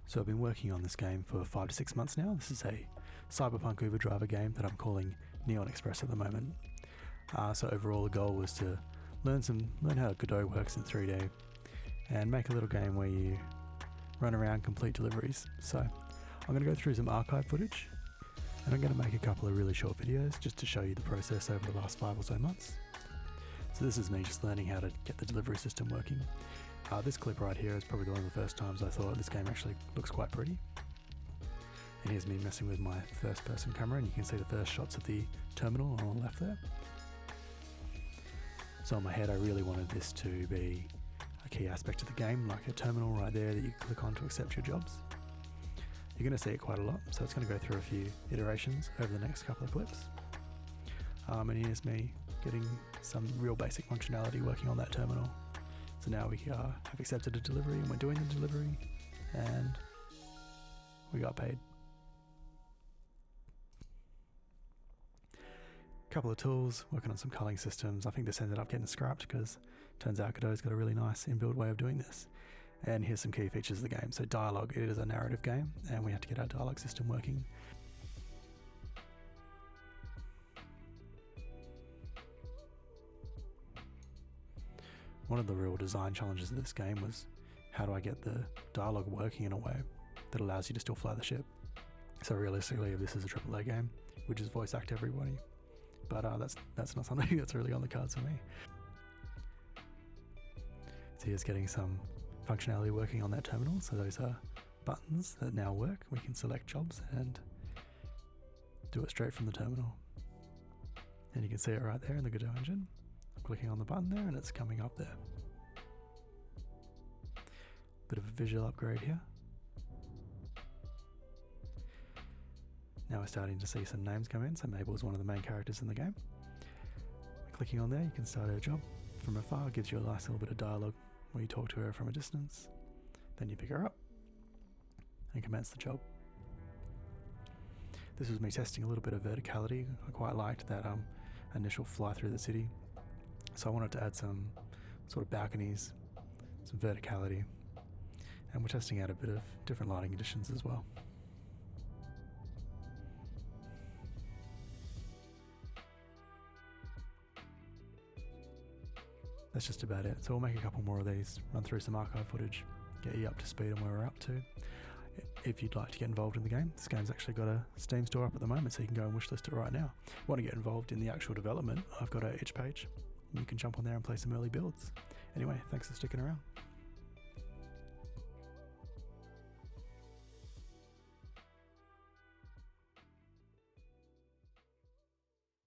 So I've been working on this game for 5 to 6 months now. This is a Cyberpunk Uber driver game that I'm calling Neon Express at the moment. So overall the goal was to learn how Godot works in 3D and make a little game where you run around, complete deliveries. So I'm going to go through some archive footage and I'm going to make a couple of really short videos just to show you the process over the last 5 or so months. So this is me just learning how to get the delivery system working. This clip right here is probably one of the first times I thought this game actually looks quite pretty. And here's me messing with my first person camera, and you can see the first shots of the terminal on the left there. So in my head I really wanted this to be a key aspect of the game, like a terminal right there that you click on to accept your jobs. You're going to see it quite a lot, so it's going to go through a few iterations over the next couple of clips. And here's me getting some real basic functionality working on that terminal. So now we have accepted a delivery and we're doing the delivery and we got paid. Couple of tools, working on some culling systems. I think this ended up getting scrapped because it turns out Godot's got a really nice inbuilt way of doing this. And here's some key features of the game. So dialogue, it is a narrative game and we have to get our dialogue system working. One of the real design challenges of this game was how do I get the dialogue working in a way that allows you to still fly the ship. So realistically, if this is a AAA game, we just voice act everybody. But that's not something that's really on the cards for me. So here's getting some functionality working on that terminal. So those are buttons that now work. We can select jobs and do it straight from the terminal. And you can see it right there in the Godot engine. I'm clicking on the button there and it's coming up there. Bit of a visual upgrade here. Now we're starting to see some names come in. So Mabel is one of the main characters in the game. Clicking on there, you can start her job from afar. It gives you a nice little bit of dialogue where you talk to her from a distance. Then you pick her up and commence the job. This was me testing a little bit of verticality. I quite liked that initial fly through the city. So I wanted to add some sort of balconies, some verticality, and we're testing out a bit of different lighting conditions as well. That's just about it. So we'll make a couple more of these, run through some archive footage, get you up to speed on where we're up to. If you'd like to get involved in the game, this game's actually got a Steam store up at the moment, so you can go and wishlist it right now. Want to get involved in the actual development, I've got a itch page. You can jump on there and play some early builds. Anyway, thanks for sticking around.